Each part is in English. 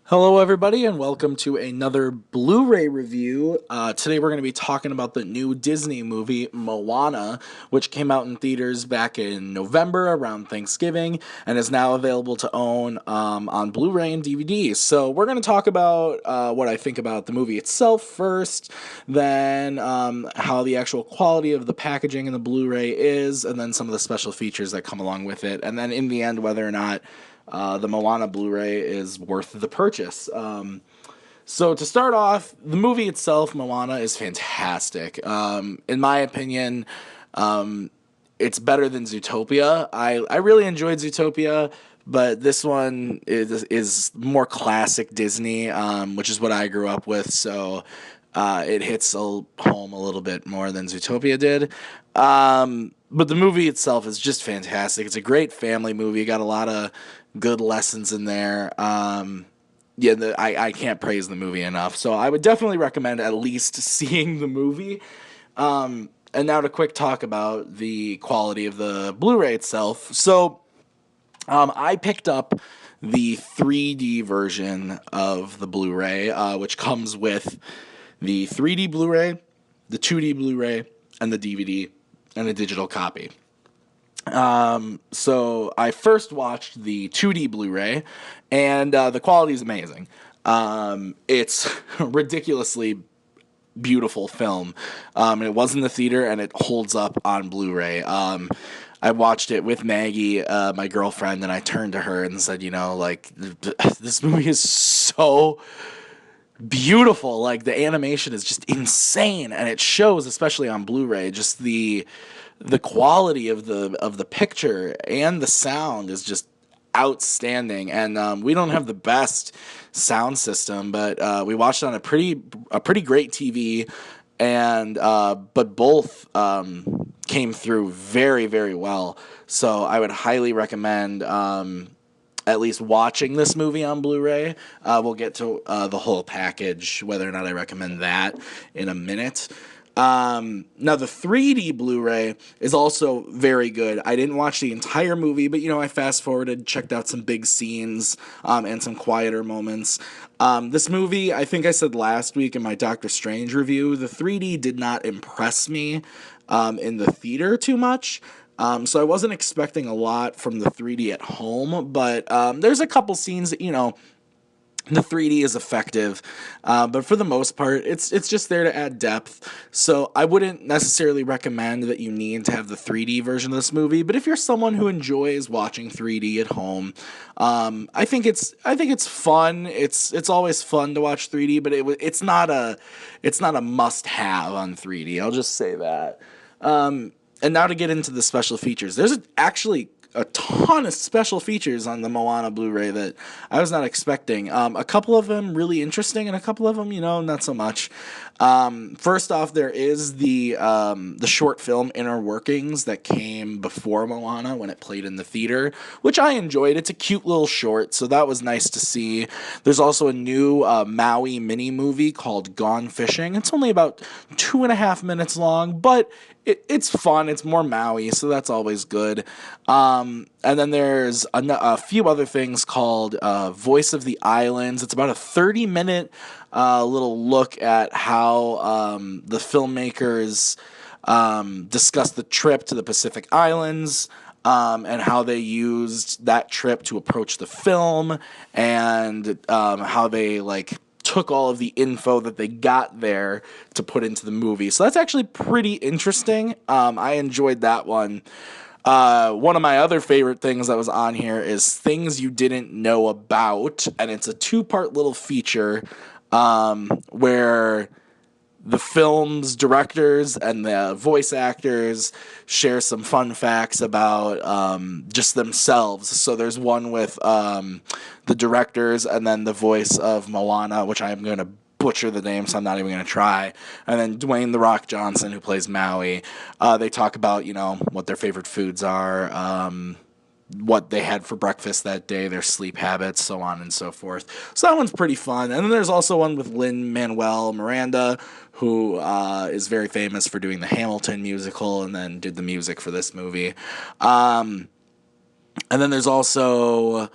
Hello, everybody, and welcome to another Blu-ray review. Today, we're going to be talking about the new Disney movie Moana, which came out in theaters back in November around Thanksgiving, and is now available to own on Blu-ray and DVD. So, we're going to talk about what I think about the movie itself first, then how the actual quality of the packaging in the Blu-ray is, and then some of the special features that come along with it, and then in the end, whether or not the Moana Blu-ray is worth the purchase. So to start off, the movie itself, Moana, is fantastic. In my opinion, it's better than Zootopia. I really enjoyed Zootopia, but this one is more classic Disney, which is what I grew up with. So it hits home a little bit more than Zootopia did. But the movie itself is just fantastic. It's a great family movie. Got a lot of good lessons in there. I can't praise the movie enough. So I would definitely recommend at least seeing the movie. And now to quick talk about the quality of the Blu-ray itself. So I picked up the 3D version of the Blu-ray, which comes with the 3D Blu-ray, the 2D Blu-ray, and the DVD, and a digital copy. So I first watched the 2D Blu-ray, and the quality is amazing. It's ridiculously beautiful film. It was in the theater, and it holds up on Blu-ray. I watched it with Maggie, my girlfriend, and I turned to her and said, this movie is so beautiful. Like, the animation is just insane, and it shows, especially on Blu-ray, just the quality of the picture and the sound is just outstanding. And we don't have the best sound system, but we watched it on a pretty great TV, and but both came through very, very well. So I would highly recommend at least watching this movie on Blu-ray. We'll get to the whole package, whether or not I recommend that, in a minute. Now the 3D Blu-ray is also very good. I didn't watch the entire movie, but I fast forwarded, checked out some big scenes, and some quieter moments. This movie, I think I said last week in my Doctor Strange review, the 3D did not impress me, in the theater too much. So I wasn't expecting a lot from the 3D at home, but, there's a couple scenes that, the 3D is effective, but for the most part, it's just there to add depth. So I wouldn't necessarily recommend that you need to have the 3D version of this movie. But if you're someone who enjoys watching 3D at home, I think it's fun. It's always fun to watch 3D, but it's not a must have on 3D. I'll just say that. And now to get into the special features, there's actually a ton of special features on the Moana Blu-ray that I was not expecting. A couple of them really interesting, and a couple of them, not so much. First off, there is the short film Inner Workings that came before Moana when it played in the theater, which I enjoyed. It's a cute little short, so that was nice to see. There's also a new Maui mini movie called Gone Fishing. It's only about 2.5 minutes long, but it's fun. It's more Maui, so that's always good. And then there's a few other things called Voice of the Islands. It's about a 30-minute little look at how the filmmakers discussed the trip to the Pacific Islands, and how they used that trip to approach the film, and how they took all of the info that they got there to put into the movie. So that's actually pretty interesting. I enjoyed that one. One of my other favorite things that was on here is Things You Didn't Know About, and it's a 2-part little feature where the film's directors and the voice actors share some fun facts about just themselves. So there's one with the directors and then the voice of Moana, which I'm going to butcher the name, so I'm not even going to try. And then Dwayne "The Rock" Johnson, who plays Maui. They talk about, what their favorite foods are, what they had for breakfast that day, their sleep habits, so on and so forth. So that one's pretty fun. And then there's also one with Lin-Manuel Miranda, who is very famous for doing the Hamilton musical and then did the music for this movie. And then there's also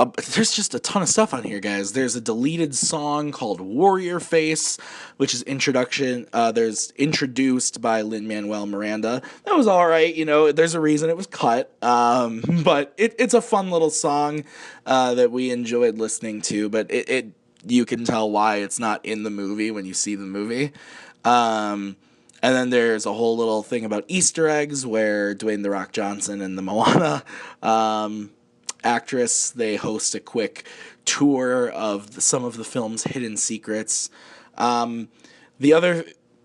there's just a ton of stuff on here, guys. There's a deleted song called Warrior Face, which is there's introduced by Lin-Manuel Miranda. That was all right, there's a reason it was cut. But it's a fun little song that we enjoyed listening to, but you can tell why it's not in the movie when you see the movie. And then there's a whole little thing about Easter eggs where Dwayne "The Rock" Johnson and the Moana actress, they host a quick tour of some of the film's hidden secrets.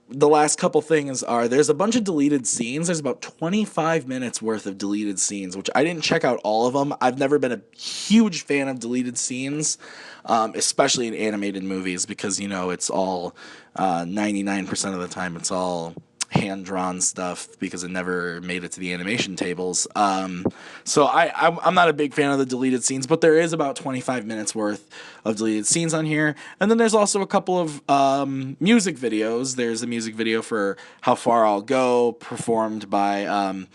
The last couple things are there's a bunch of deleted scenes. There's about 25 minutes worth of deleted scenes, which I didn't check out all of them. I've never been a huge fan of deleted scenes, especially in animated movies, because, it's all 99% of the time it's all hand-drawn stuff because it never made it to the animation tables. So I'm not a big fan of the deleted scenes, but there is about 25 minutes worth of deleted scenes on here. And then there's also a couple of music videos. There's a music video for How Far I'll Go, performed by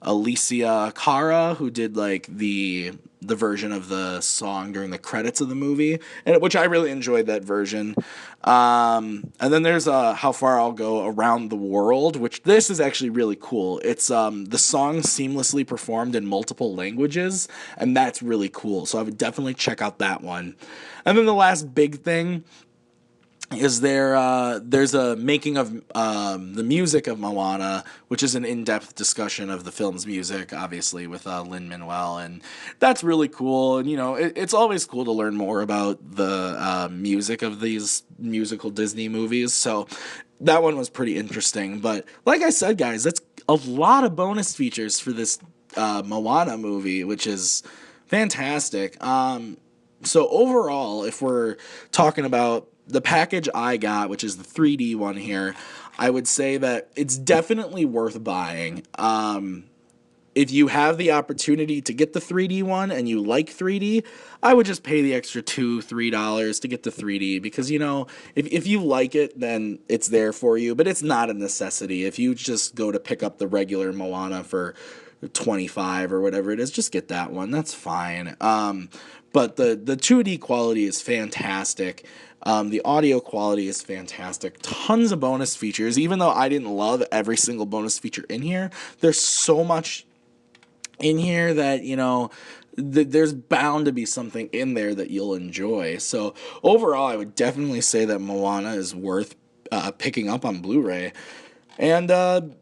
Alicia Cara, who did like the version of the song during the credits of the movie, which I really enjoyed that version. And then there's How Far I'll Go Around the World, which this is actually really cool. It's the song seamlessly performed in multiple languages, and that's really cool. So I would definitely check out that one. And then the last big thing is there's a making of the music of Moana, which is an in-depth discussion of the film's music, obviously, with Lin-Manuel, and that's really cool. And, it's always cool to learn more about the music of these musical Disney movies, so that one was pretty interesting. But like I said, guys, that's a lot of bonus features for this Moana movie, which is fantastic. So overall, if we're talking about the package I got, which is the 3D one here, I would say that it's definitely worth buying. If you have the opportunity to get the 3D one and you like 3D, I would just pay the extra $2-3 to get the 3D because, if you like it, then it's there for you, but it's not a necessity. If you just go to pick up the regular Moana for $25 or whatever it is, just get that one. That's fine. But the 2D quality is fantastic. The audio quality is fantastic. Tons of bonus features. Even though I didn't love every single bonus feature in here, there's so much in here that, there's bound to be something in there that you'll enjoy. So overall, I would definitely say that Moana is worth picking up on Blu-ray. And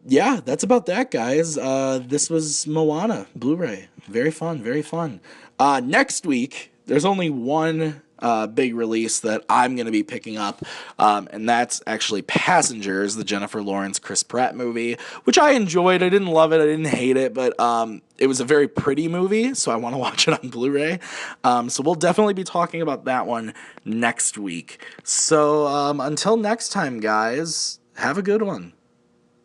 yeah, that's about that, guys. This was Moana Blu-ray. Very fun, very fun. Next week, there's only one big release that I'm going to be picking up, and that's actually Passengers, the Jennifer Lawrence, Chris Pratt movie, which I enjoyed. I didn't love it, I didn't hate it, but it was a very pretty movie, so I want to watch it on Blu-ray. So we'll definitely be talking about that one next week. So until next time, guys, have a good one.